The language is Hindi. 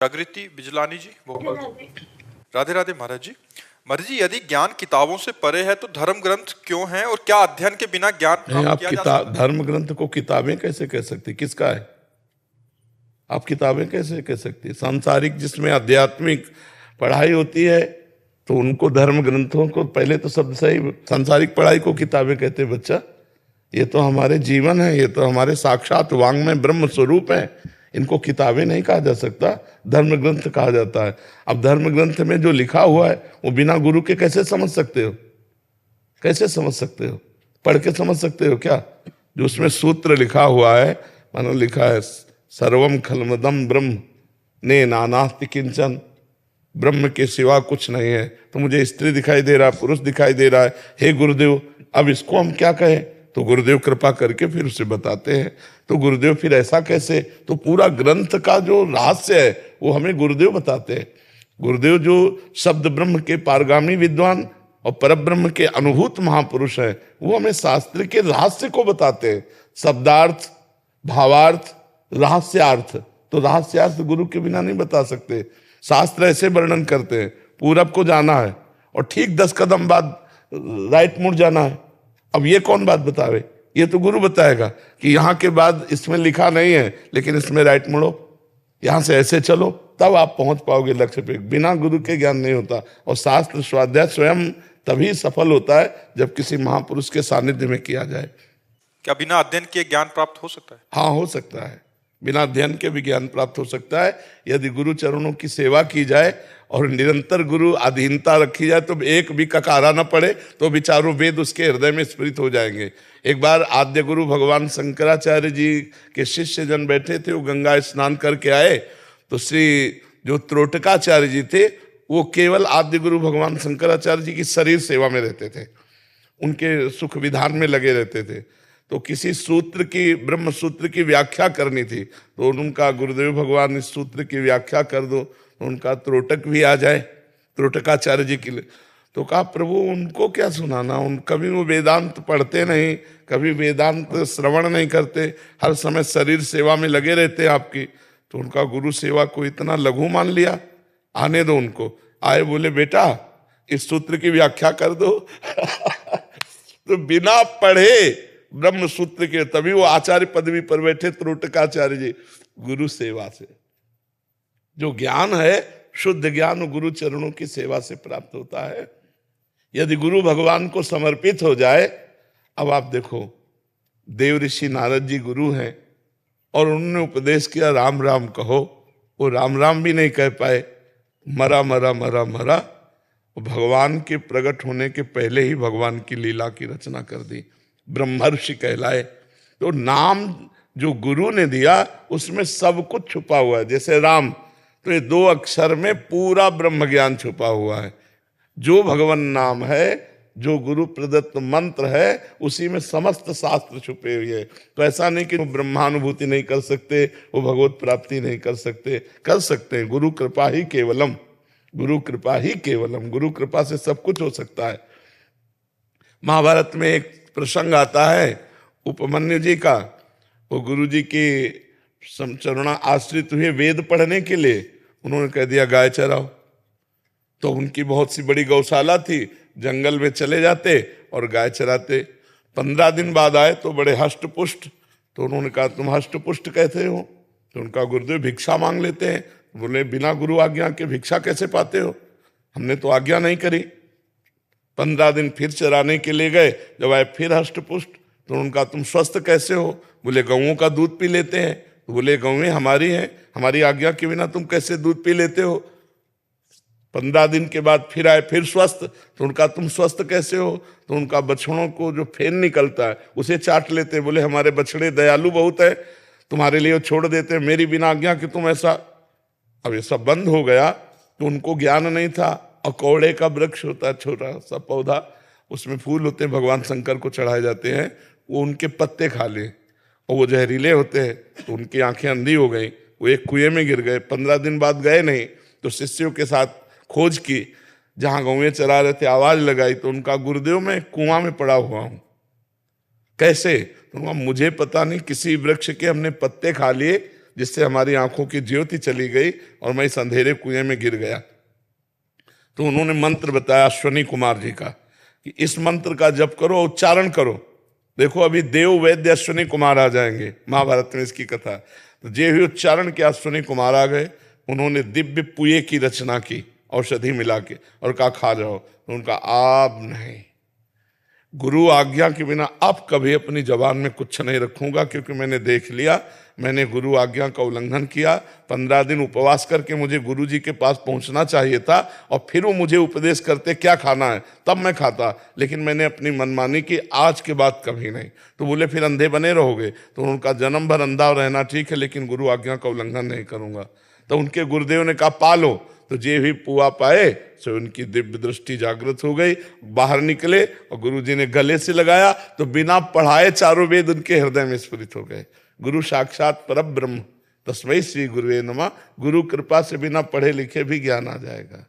जागृति बिजलानी जी भोपाल से। राधे राधे महाराज जी। महाराज जी, यदि ज्ञान किताबों से परे है तो धर्म ग्रंथ क्यों हैं और क्या अध्ययन के बिना ज्ञान नहीं, प्राप्त आप किया जा सकता है? धर्म ग्रंथ को किताबें कैसे कह सकते? किसका है? आप किताबें कैसे कह सकते? सांसारिक जिसमें आध्यात्मिक पढ़ाई होती है तो उनको धर्म ग्रंथों को पहले तो सब सही, सांसारिक पढ़ाई को किताबें कहते हैं बच्चा। ये तो हमारे जीवन है, ये तो हमारे साक्षात वांग में ब्रह्म स्वरूप है। इनको किताबें नहीं कहा जा सकता, धर्म ग्रंथ कहा जाता है। अब धर्म ग्रंथ में जो लिखा हुआ है वो बिना गुरु के कैसे समझ सकते हो? कैसे समझ सकते हो? पढ़ के समझ सकते हो क्या? जो उसमें सूत्र लिखा हुआ है, मानो लिखा है सर्वम खलमदम ब्रह्म ने नानास्ति किंचन, ब्रह्म के सिवा कुछ नहीं है। तो मुझे स्त्री दिखाई दे रहा है, पुरुष दिखाई दे रहा है, हे गुरुदेव अब इसको हम क्या कहें? तो गुरुदेव कृपा करके फिर उसे बताते हैं। तो गुरुदेव फिर ऐसा कैसे? तो पूरा ग्रंथ का जो रहस्य है वो हमें गुरुदेव बताते हैं। गुरुदेव जो शब्द ब्रह्म के पारगामी विद्वान और परब्रह्म के अनुभूत महापुरुष हैं, वो हमें शास्त्र के रहस्य को बताते हैं। शब्दार्थ, भावार्थ, रहस्यार्थ। तो रहस्यार्थ गुरु के बिना नहीं बता सकते। शास्त्र ऐसे वर्णन करते हैं, पूरब को जाना है और ठीक 10 कदम बाद राइट मुड़ जाना है। अब ये कौन बात बतावे? ये तो गुरु बताएगा कि यहाँ के बाद इसमें लिखा नहीं है लेकिन इसमें राइट मुड़ो, यहाँ से ऐसे चलो, तब आप पहुंच पाओगे लक्ष्य पे। बिना गुरु के ज्ञान नहीं होता। और शास्त्र स्वाध्याय स्वयं तभी सफल होता है जब किसी महापुरुष के सानिध्य में किया जाए। क्या बिना अध्ययन के ज्ञान प्राप्त हो सकता है? हाँ, हो सकता है। बिना अध्ययन के भी ज्ञान प्राप्त हो सकता है यदि गुरु चरणों की सेवा की जाए और निरंतर गुरु अधीनता रखी जाए। तो एक भी ककारा न पड़े तो विचारों वेद उसके हृदय में स्फुरित हो जाएंगे। एक बार आद्य गुरु भगवान शंकराचार्य जी के शिष्य जन बैठे थे, वो गंगा स्नान करके आए तो श्री जो त्रोटकाचार्य जी थे वो केवल आद्य गुरु भगवान शंकराचार्य जी की शरीर सेवा में रहते थे, उनके सुख विधान में लगे रहते थे। तो किसी सूत्र की, ब्रह्म सूत्र की व्याख्या करनी थी तो उनका गुरुदेव भगवान इस सूत्र की व्याख्या कर दो, तो उनका त्रोटक भी आ जाए त्रोटकाचार्य जी के लिए। तो कहा प्रभु उनको क्या सुनाना, उन कभी वो वेदांत पढ़ते नहीं, कभी वेदांत श्रवण नहीं करते, हर समय शरीर सेवा में लगे रहते हैं आपकी। तो उनका गुरु सेवा को इतना लघु मान लिया। आने दो उनको। आए, बोले बेटा इस सूत्र की व्याख्या कर दो। तो बिना पढ़े ब्रह्म सूत्र के, तभी वो आचार्य पदवी पर बैठे त्रोटकाचार्य जी। गुरु सेवा से जो ज्ञान है, शुद्ध ज्ञान गुरु चरणों की सेवा से प्राप्त होता है। यदि गुरु भगवान को समर्पित हो जाए, अब आप देखो देव ऋषि नारद जी गुरु हैं और उन्होंने उपदेश किया राम राम कहो, वो राम राम भी नहीं कह पाए, मरा मरा मरा मरा। भगवान के प्रकट होने के पहले ही भगवान की लीला की रचना कर दी, ब्रह्मर्षि कहलाए। तो नाम जो गुरु ने दिया उसमें सब कुछ छुपा हुआ है। जैसे राम, तो ये 2 अक्षर में पूरा ब्रह्म ज्ञान छुपा हुआ है। जो भगवान नाम है, जो गुरु प्रदत्त मंत्र है, उसी में समस्त शास्त्र छुपे हुए हैं। तो ऐसा नहीं कि वो ब्रह्मानुभूति नहीं कर सकते, वो भगवत प्राप्ति नहीं कर सकते, कर सकते हैं। गुरु कृपा ही केवलम, गुरु कृपा ही केवलम, गुरु कृपा से सब कुछ हो सकता है। महाभारत में एक प्रसंग आता है उपमन्यु जी का। वो गुरु जी के चरणा आश्रित हुए वेद पढ़ने के लिए, उन्होंने कह दिया गाय चराओ। तो उनकी बहुत सी बड़ी गौशाला थी, जंगल में चले जाते और गाय चराते। 15 दिन बाद आए तो बड़े हष्ट पुष्ट। तो उन्होंने कहा तुम हष्ट पुष्ट कैसे हो? तो उनका गुरुदेव भिक्षा मांग लेते हैं। बोले बिना गुरु आज्ञा के भिक्षा कैसे पाते हो? हमने तो आज्ञा नहीं करी। 15 दिन फिर चराने के लिए गए, जब आए फिर हष्ट पुष्ट। तो उनका तुम स्वस्थ कैसे हो? बोले गौओं का दूध पी लेते हैं। तो बोले गौएं हमारी हैं, हमारी आज्ञा के बिना तुम कैसे दूध पी लेते हो? 15 दिन के बाद फिर आए, फिर स्वस्थ। तो उनका तुम स्वस्थ कैसे हो? तो उनका बछड़ों को जो फेन निकलता है उसे चाट लेते हैं। बोले हमारे बछड़े दयालु बहुत है, तुम्हारे लिए छोड़ देते हैं, मेरी बिना आज्ञा कि तुम ऐसा। अब ये सब बंद हो गया तो उनको ज्ञान नहीं था। अकौड़े का वृक्ष होता है, छोटा सा पौधा, उसमें फूल होते हैं, भगवान शंकर को चढ़ाए जाते हैं, वो उनके पत्ते खा ले और वो जहरीले होते हैं। तो उनकी आंखें अंधी हो गई, वो एक कुएं में गिर गए। 15 दिन बाद गए नहीं तो शिष्यों के साथ खोज की, जहां गौएं चरा रहे थे आवाज लगाई तो उनका गुरुदेव मैं कुआं में पड़ा हुआ हूं। कैसे? तो मुझे पता नहीं, किसी वृक्ष के हमने पत्ते खा लिए जिससे हमारी आंखों की ज्योति चली गई और मैं इस अंधेरे कुएं में गिर गया। तो उन्होंने मंत्र बताया अश्वनी कुमार जी का कि इस मंत्र का जप करो, उच्चारण करो। देखो अभी देव वैद्य अश्वनी कुमार आ जाएंगे, महाभारत में इसकी कथा। तो जे हुए उच्चारण के अश्वनी कुमार आ गए। उन्होंने दिव्य पुए की रचना की औषधि मिला के और कहा खा जाओ। तो उनका आप नहीं, गुरु आज्ञा के बिना अब कभी अपनी जबान में कुछ नहीं रखूंगा, क्योंकि मैंने देख लिया मैंने गुरु आज्ञा का उल्लंघन किया। 15 दिन उपवास करके मुझे गुरु जी के पास पहुंचना चाहिए था और फिर वो मुझे उपदेश करते क्या खाना है, तब मैं खाता, लेकिन मैंने अपनी मनमानी की, आज के बाद कभी नहीं। तो बोले फिर अंधे बने रहोगे? तो उनका जन्म भर अंधा रहना ठीक है, लेकिन गुरु आज्ञा का उल्लंघन नहीं करूंगा। तो उनके गुरुदेव ने कहा पालो। तो जे भी पुआ पाए सो उनकी दिव्य दृष्टि जागृत हो गई, बाहर निकले और गुरुजी ने गले से लगाया तो बिना पढ़ाए चारों वेद उनके हृदय में स्फुरित हो गए। गुरु साक्षात परब्रह्म, तस्मै श्री गुरुवे नमः। गुरु कृपा से बिना पढ़े लिखे भी ज्ञान आ जाएगा।